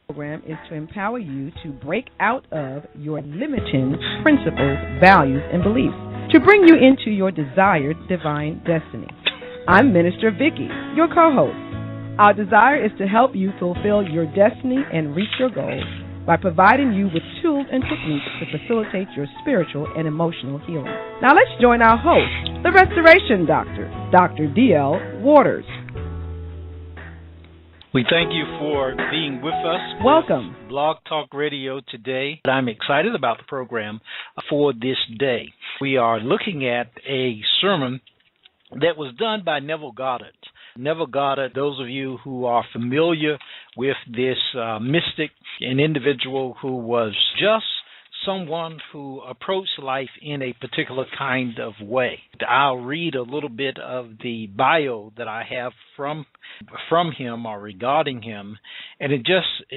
Program is to empower you to break out of your limiting principles, values, and beliefs to bring you into your desired divine destiny. I'm Minister Vicky, your co-host. Our desire is to help you fulfill your destiny and reach your goals by providing you with tools and techniques to facilitate your spiritual and emotional healing. Now let's join our host, the Restoration Doctor, Dr. D.L. Waters. We thank you for being with us. Welcome. Blog Talk Radio today. I'm excited about the program for this day. We are looking at a sermon that was done by Neville Goddard. Neville Goddard, those of you who are familiar with this mystic, an individual who was just someone who approached life in a particular kind of way. I'll read a little bit of the bio that I have from him or regarding him, and it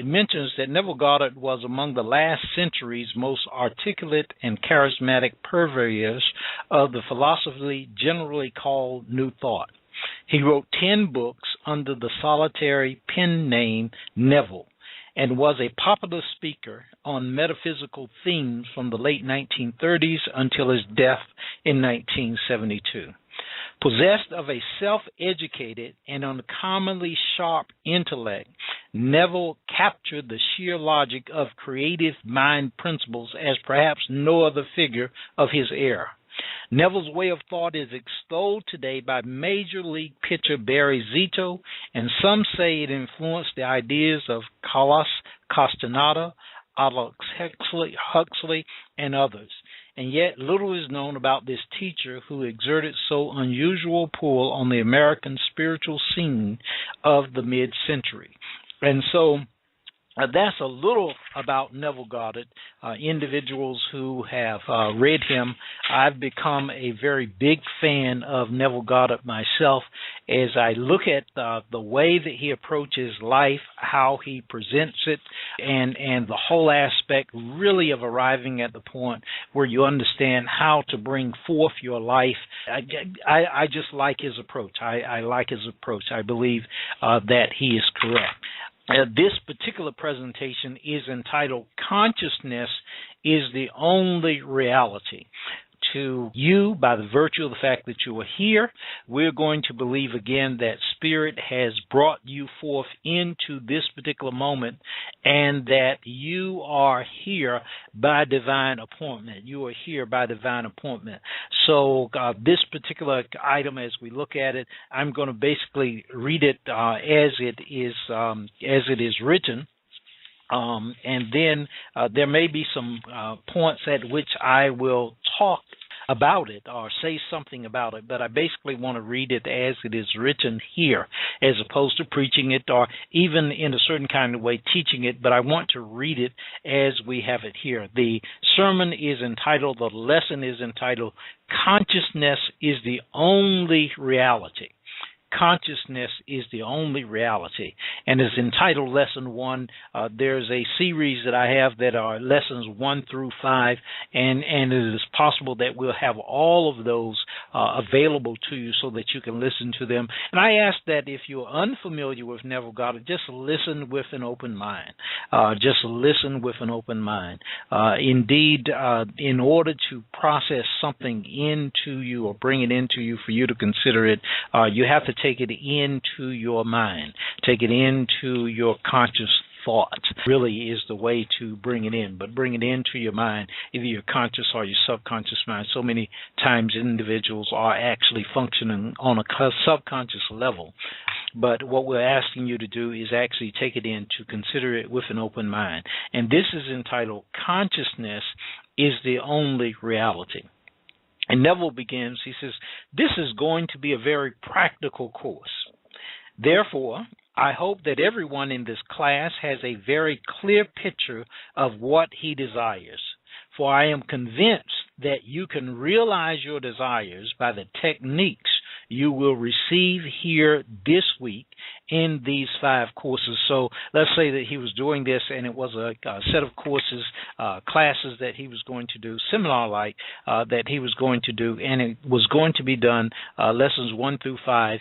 mentions that Neville Goddard was among the last century's most articulate and charismatic purveyors of the philosophy generally called New Thought. He wrote 10 books under the solitary pen name Neville, and was a popular speaker on metaphysical themes from the late 1930s until his death in 1972. Possessed of a self-educated and uncommonly sharp intellect, Neville captured the sheer logic of creative mind principles as perhaps no other figure of his era. Neville's way of thought is extolled today by Major League pitcher Barry Zito, and some say it influenced the ideas of Carlos Castaneda, Aldous Huxley, and others. And yet little is known about this teacher who exerted so unusual pull on the American spiritual scene of the mid-century. And so that's a little about Neville Goddard. Individuals who have read him, I've become a very big fan of Neville Goddard myself as I look at the way that he approaches life, how he presents it, and the whole aspect really of arriving at the point where you understand how to bring forth your life. I just like his approach. I like his approach. I believe that he is correct. This particular presentation is entitled Consciousness is the Only Reality. To you, by the virtue of the fact that you are here, we're going to believe again that Spirit has brought you forth into this particular moment and that you are here by divine appointment. You are here by divine appointment. So this particular item, as we look at it, I'm going to basically read it as it is written. And then there may be some points at which I will talk about it or say something about it, but I basically want to read it as it is written here as opposed to preaching it or even in a certain kind of way teaching it, but I want to read it as we have it here. The sermon is entitled, the lesson is entitled, Consciousness is the Only Reality. Consciousness is the only reality, and is entitled Lesson 1. There's a series that I have that are Lessons 1 through 5, and it is possible that we'll have all of those available to you so that you can listen to them. And I ask that if you're unfamiliar with Neville Goddard, just listen with an open mind. Just listen with an open mind. Indeed, in order to process something into you or bring it into you for you to consider it, you have to take it into your mind, take it into your conscious thought, really is the way to bring it in. But bring it into your mind, either your conscious or your subconscious mind. So many times individuals are actually functioning on a subconscious level. But what we're asking you to do is actually take it in to consider it with an open mind. And this is entitled Consciousness is the Only Reality. And Neville begins, he says, this is going to be a very practical course. Therefore, I hope that everyone in this class has a very clear picture of what he desires. For I am convinced that you can realize your desires by the techniques you will receive here this week in these 5 courses. So let's say that he was doing this and it was a set of courses, classes that he was going to do, seminar-like that he was going to do, and it was going to be done lessons 1 through 5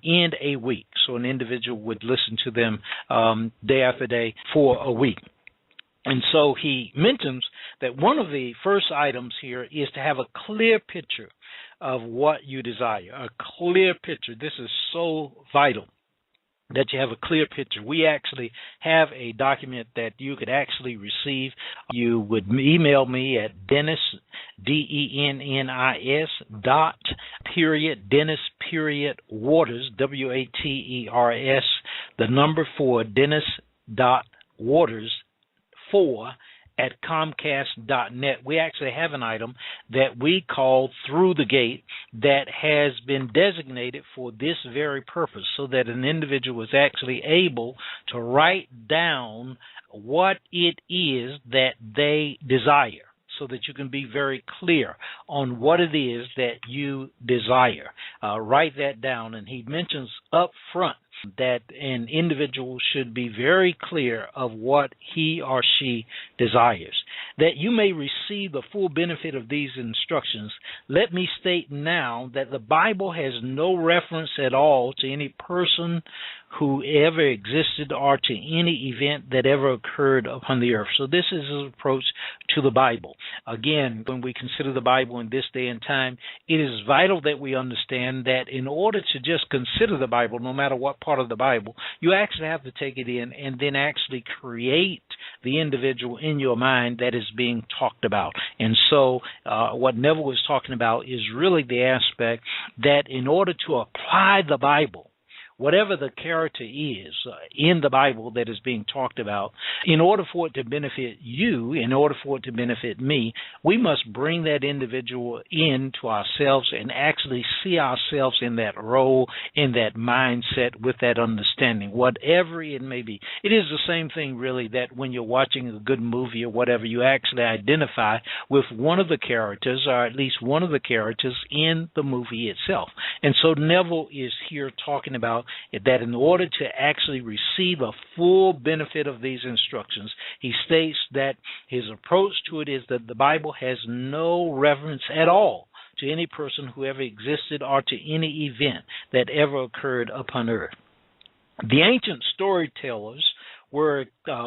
in a week. So an individual would listen to them day after day for a week. And so he mentions that one of the first items here is to have a clear picture of what you desire, a clear picture. This is so vital that you have a clear picture. We actually have a document that you could actually receive. You would email me at Dennis, DENNIS Dennis Waters, WATERS, the number 4, Dennis.Waters 4 at Comcast.net. We actually have an item that we call Through the Gate that has been designated for this very purpose, so that an individual is actually able to write down what it is that they desire, so that you can be very clear on what it is that you desire. Write that down. And he mentions up front that an individual should be very clear of what he or she desires. That you may receive the full benefit of these instructions, let me state now that the Bible has no reference at all to any person who ever existed or to any event that ever occurred upon the earth. So this is his approach to the Bible. Again, when we consider the Bible in this day and time, it is vital that we understand that in order to just consider the Bible, no matter what part of the Bible, you actually have to take it in and then actually create the individual in your mind that is being talked about. And so what Neville was talking about is really the aspect that in order to apply the Bible, whatever the character is in the Bible that is being talked about, in order for it to benefit you, in order for it to benefit me, we must bring that individual into ourselves and actually see ourselves in that role, in that mindset, with that understanding, whatever it may be. It is the same thing, really, that when you're watching a good movie or whatever, you actually identify with one of the characters, or at least one of the characters in the movie itself. And so Neville is here talking about that in order to actually receive a full benefit of these instructions, he states that his approach to it is that the Bible has no reference at all to any person who ever existed or to any event that ever occurred upon earth. The ancient storytellers were,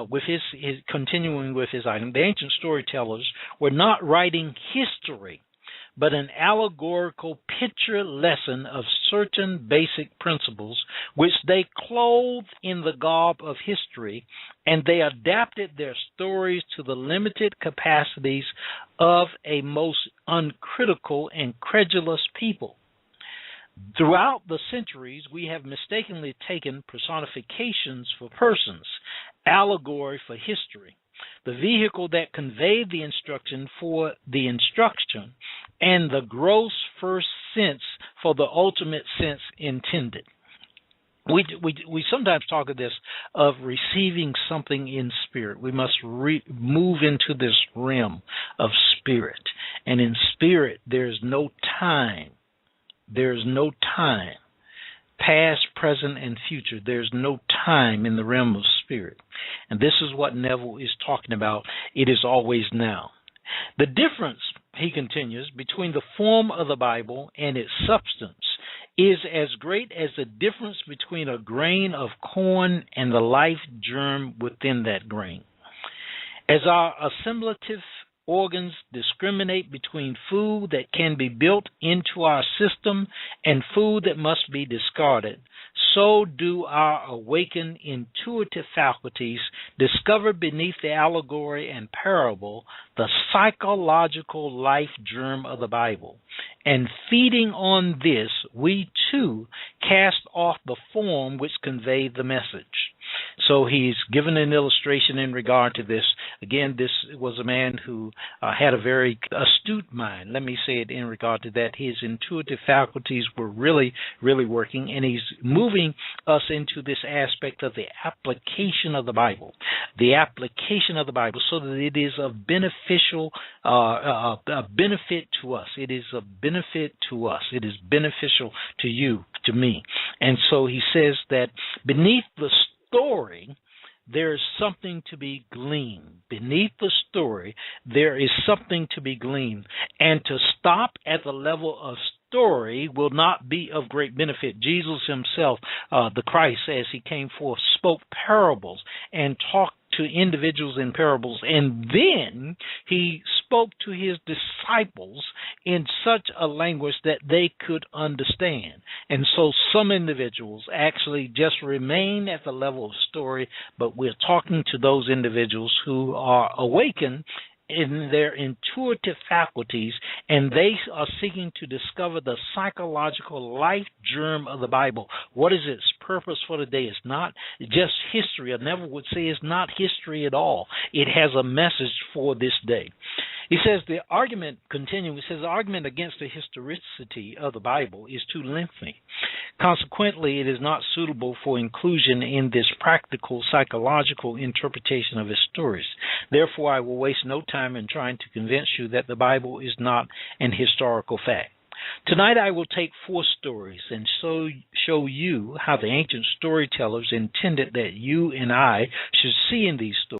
with his continuing with his item, the ancient storytellers were not writing history, but an allegorical picture lesson of certain basic principles which they clothed in the garb of history, and they adapted their stories to the limited capacities of a most uncritical and credulous people. Throughout the centuries, we have mistakenly taken personifications for persons, allegory for history, the vehicle that conveyed the instruction for the instruction, and the gross first sense for the ultimate sense intended. We sometimes talk of this, of receiving something in spirit. We must move into this realm of spirit. And in spirit, there's no time. There's no time. Past, present, and future. There's no time in the realm of spirit. And this is what Neville is talking about. It is always now. The difference, he continues, between the form of the Bible and its substance is as great as the difference between a grain of corn and the life germ within that grain. As our assimilative organs discriminate between food that can be built into our system and food that must be discarded, so do our awakened intuitive faculties discover beneath the allegory and parable the psychological life germ of the Bible. And feeding on this, we too cast off the form which conveyed the message. So he's given an illustration in regard to this. Again, this was a man who had a very astute mind. Let me say it in regard to that. His intuitive faculties were really, really working, and he's moving us into this aspect of the application of the Bible. the application of the Bible, so that it is of beneficial benefit to us. It is of benefit to us. It is beneficial to you, to me. And so he says that beneath the story, there is something to be gleaned. Beneath the story, there is something to be gleaned. And to stop at the level of story will not be of great benefit. Jesus himself, the Christ, as he came forth, spoke parables and talked to individuals in parables, and then he spoke to his disciples in such a language that they could understand. And so some individuals actually just remain at the level of story, but we're talking to those individuals who are awakened in their intuitive faculties, and they are seeking to discover the psychological life germ of the Bible. What is its purpose for the day? It's not just history. I never would say it's not history at all. It has a message for this day. He says the argument continues. He says the argument against the historicity of the Bible is too lengthy. Consequently, it is not suitable for inclusion in this practical psychological interpretation of its stories. Therefore, I will waste no time in trying to convince you that the Bible is not an historical fact. Tonight I will take 4 stories and show you how the ancient storytellers intended that you and I should see in these stories